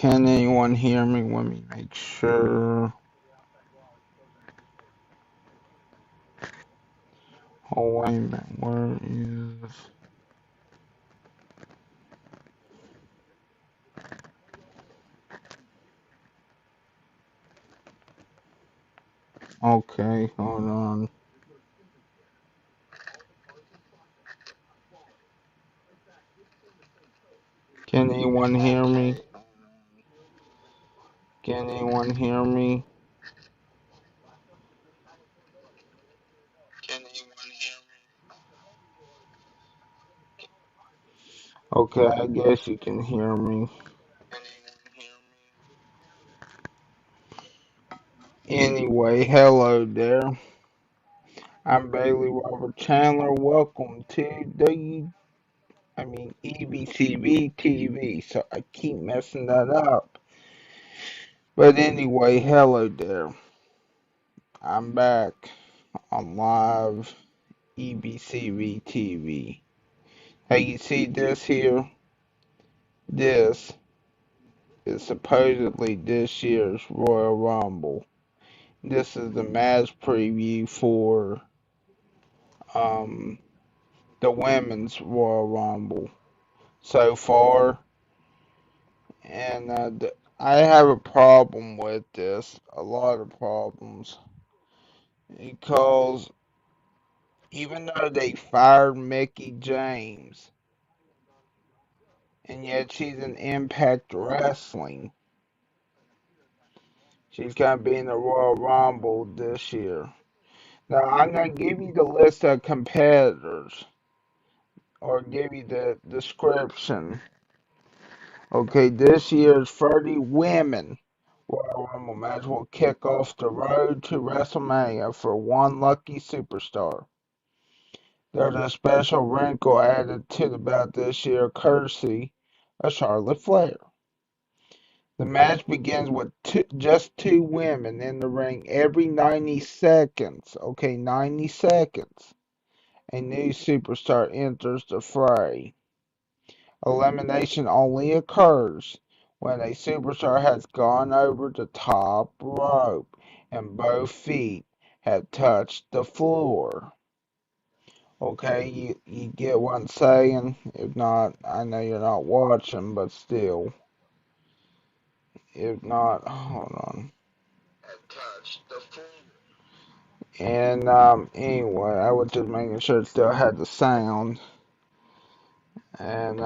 Can anyone hear me? Let me make sure. Oh, wait a minute. Where is. Okay, hold on. Can anyone hear me? Can anyone hear me? Can anyone hear me? Okay, I guess you can hear me. Can anyone hear me? Anyway, hello there. I'm Bailey Robert Chandler. Welcome to EBCV TV. So I keep messing that up. But anyway, hello there. I'm back on live EBCV TV. Hey, you see this here? This is supposedly this year's Royal Rumble. This is the match preview for um the women's Royal Rumble so far, and I have a problem with this, a lot of problems, because even though they fired Mickey James, and yet she's in Impact Wrestling. She's going to be in the Royal Rumble this year. Now, I'm going to give you the list of competitors, or give you the description. Okay, this year's 30 women Royal Rumble match will kick off the road to WrestleMania for one lucky superstar. There's a special wrinkle added to the bout this year, courtesy of Charlotte Flair. The match begins with just two women in the ring every 90 seconds. Okay, 90 seconds. A new superstar enters the fray. Elimination only occurs when a superstar has gone over the top rope and both feet have touched the floor. Okay, you get what I'm saying? If not, I know you're not watching, but still. If not, hold on. Touch the floor. And anyway, I was just making sure it still had the sound. And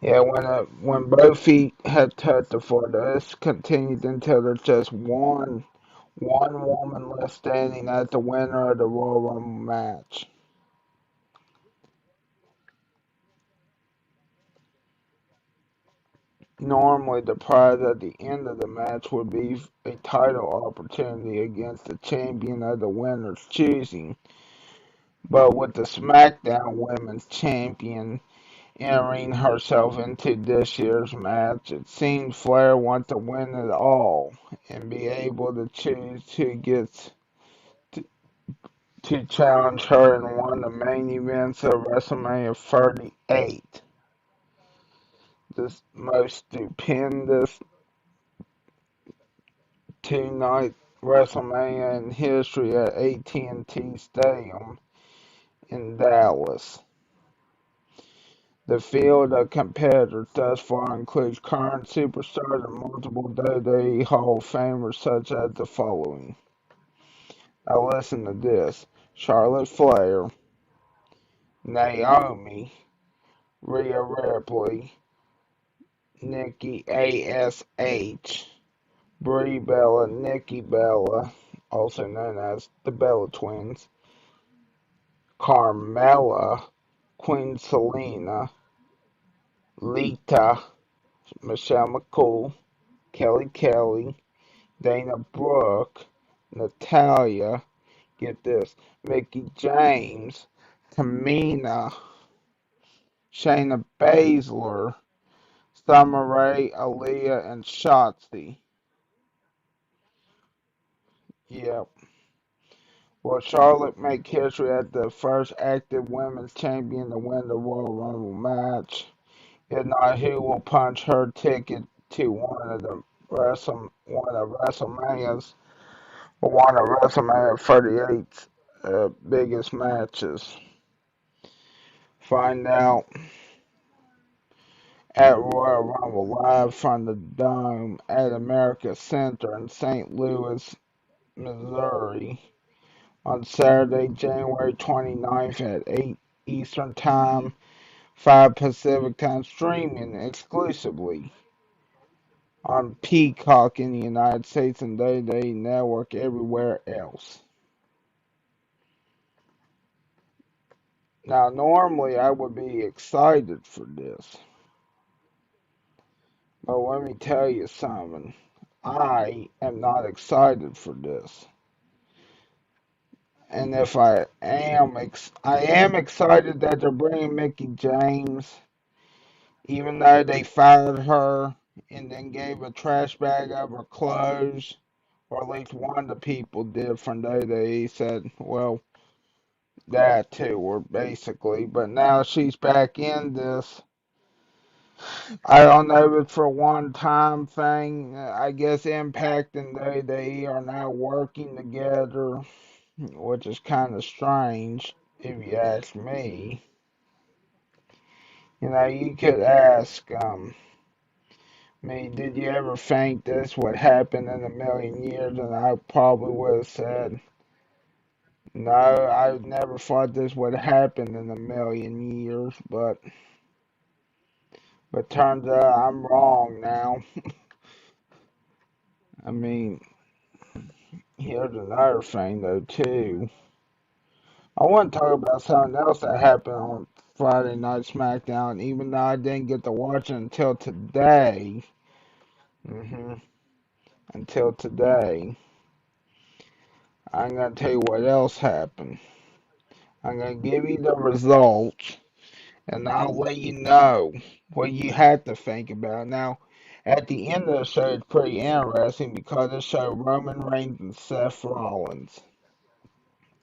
yeah, when both feet had touched the floor, this continued until there's just one woman left standing as the winner of the Royal Rumble match. Normally, the prize at the end of the match would be a title opportunity against the champion of the winner's choosing. But with the SmackDown Women's Champion entering herself into this year's match, it seems Flair wants to win it all and be able to choose who gets to, to challenge her in one of the main events of WrestleMania 38. The most stupendous two-night WrestleMania in history at AT&T Stadium in Dallas. The field of competitors thus far includes current superstars and multiple WWE Hall of Famers such as the following. Now listen to this. Charlotte Flair, Naomi, Rhea Ripley, Nikki ASH, Brie Bella, Nikki Bella, also known as the Bella Twins, Carmella, Queen Selena, Lita, Michelle McCool, Kelly, Dana Brooke, Natalia, get this, Mickey James, Tamina, Shayna Baszler, Summer Rae, Aaliyah, and Shotzi. Yep. Will Charlotte make history as the first active women's champion to win the Royal Rumble match? If not, who will punch her ticket to one of WrestleMania's or one of WrestleMania 38's biggest matches? Find out at Royal Rumble live from the Dome at America Center in St. Louis, Missouri on Saturday, January 29th at 8 Eastern Time, 5 Pacific Time, streaming exclusively on Peacock in the United States and Day Network everywhere else. Now, normally I would be excited for this, but let me tell you something. I am not excited for this. And if I am excited that they're bringing Mickey James, even though they fired her and then gave a trash bag of her clothes, or at least one of the people did from Day. Said, well, that too, or basically. But now she's back in this. I don't know if it's for a one-time thing. I guess Impact and Day are now working together, which is kind of strange, if you ask me. You know, you could ask me, did you ever think this would happen in a million years? And I probably would have said, no, I never thought this would happen in a million years, but turns out I'm wrong now. I mean, here's another thing though too. I want to talk about something else that happened on Friday Night SmackDown, even though I didn't get to watch it until today. hmm Until today, I'm gonna tell you what else happened. I'm gonna give you the results, and I'll let you know what you have to think about. Now, at the end of the show, it's pretty interesting because it showed Roman Reigns and Seth Rollins.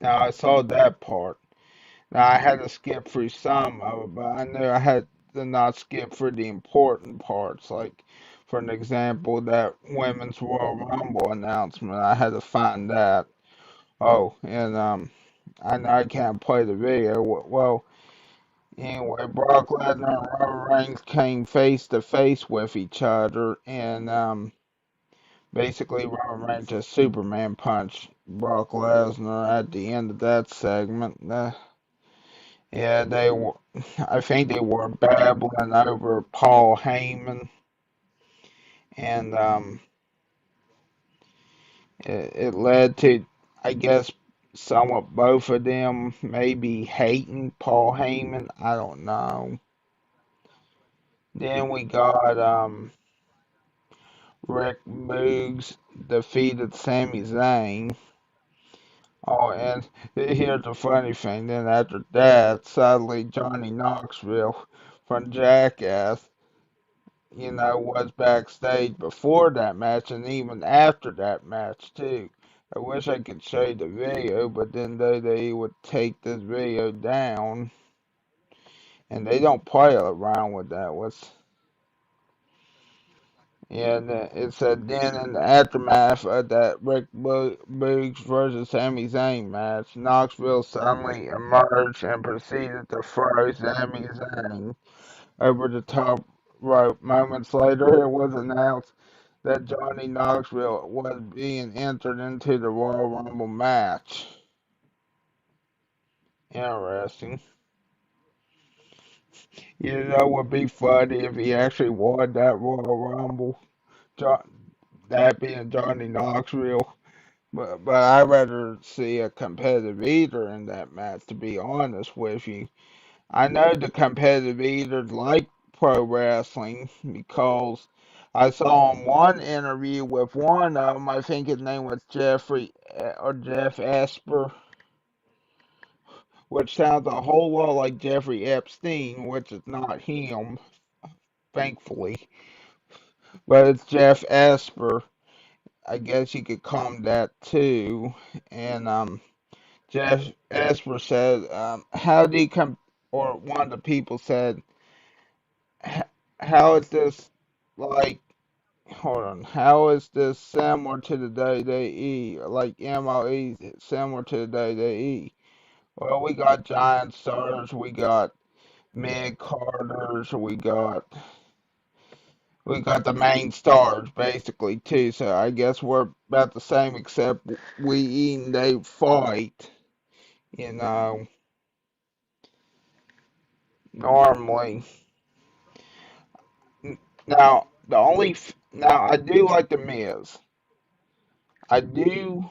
Now, I saw that part. Now, I had to skip through some of it, but I knew I had to not skip through the important parts. Like, for an example, that Women's Royal Rumble announcement, I had to find that. Oh, and I know I can't play the video. Well, anyway, Brock Lesnar and Roman Reigns came face to face with each other, and basically Roman Reigns just Superman punched Brock Lesnar at the end of that segment. Yeah, they were. I think they were babbling over Paul Heyman, and it led to, I guess, somewhat both of them maybe hating Paul Heyman. I don't know. Then we got Rick Boogs defeated Sami Zayn. Oh, and here's the funny thing. Then after that, suddenly Johnny Knoxville from Jackass, was backstage before that match and even after that match too. I wish I could show you the video, but then they would take this video down, and they don't play around with that. And it said then in the aftermath of that Rick Boogs versus Sami Zayn match, Knoxville suddenly emerged and proceeded to throw Sami Zayn over the top rope. Moments later, it was announced that Johnny Knoxville was being entered into the Royal Rumble match. Interesting. You know what would be funny if he actually won that Royal Rumble? John, that being Johnny Knoxville. But I'd rather see a competitive eater in that match, to be honest with you. I know the competitive eaters like pro wrestling because I saw in one interview with one of them, I think his name was Jeffrey or Jeff Esper, which sounds a whole lot like Jeffrey Epstein, which is not him, thankfully, but it's Jeff Esper. I guess you could call him that too. And Jeff Esper said, "How do you come?" Or one of the people said, how is this like? Hold on. How is this similar to the WWE? Like MOE similar to the WWE? Well, we got giant stars, we got mid carders, we got the main stars basically too. So I guess we're about the same, except we eat and they fight. You know, normally. Now now I do like the Miz. I do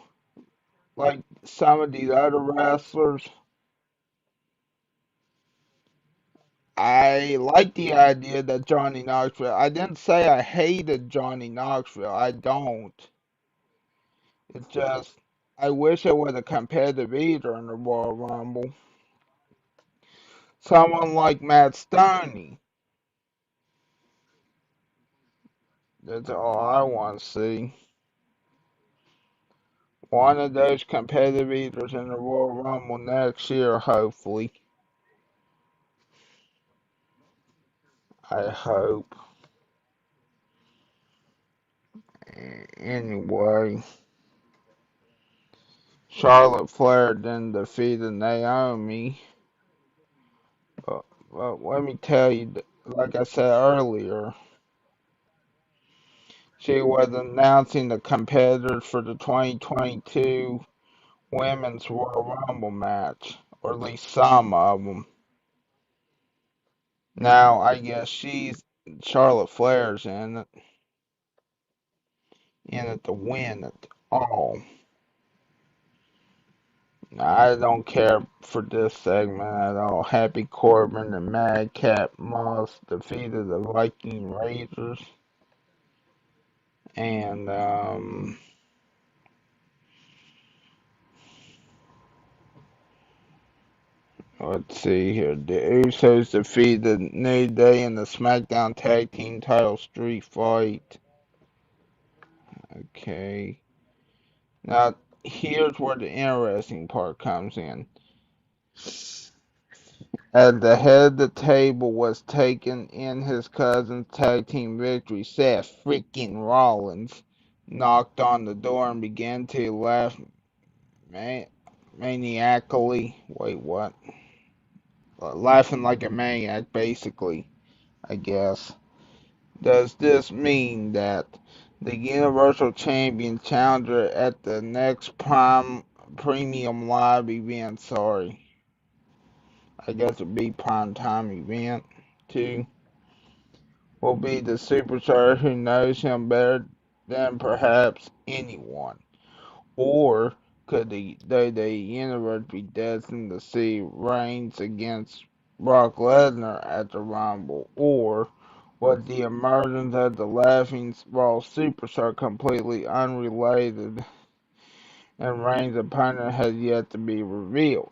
like some of these other wrestlers. I like the idea that Johnny Knoxville. I didn't say I hated Johnny Knoxville. I don't. It's just I wish it was a competitive either in the Royal Rumble. Someone like Matt Stoney. That's all I want to see. One of those competitive eaters in the Royal Rumble next year, hopefully. I hope. Anyway, Charlotte Flair then defeated Naomi. But, but let me tell you, like I said earlier, she was announcing the competitors for the 2022 Women's Royal Rumble match, or at least some of them. Now, I guess Charlotte Flair's in it to win it all. I don't care for this segment at all. Happy Corbin and Madcap Moss defeated the Viking Raiders. And, let's see here. The Usos defeated New Day in the SmackDown Tag Team Title Street Fight. Okay. Now, here's where the interesting part comes in. At the head of the table was taken in his cousin's tag team victory. Seth freaking Rollins knocked on the door and began to laugh maniacally. Wait, what? Laughing like a maniac, basically, I guess. Does this mean that the Universal Champion challenger at the next Premium Live event, sorry, I guess it'd be Prime Time event, too, will be the superstar who knows him better than perhaps anyone? Or could the universe be destined to see Reigns against Brock Lesnar at the Rumble? Or was the emergence of the Laughing Raw superstar completely unrelated and Reigns' opponent has yet to be revealed?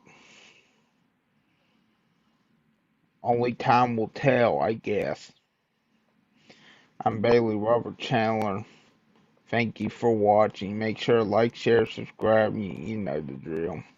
Only time will tell, I guess. I'm Bailey Robert Chandler. Thank you for watching. Make sure to like, share, subscribe. You know the drill.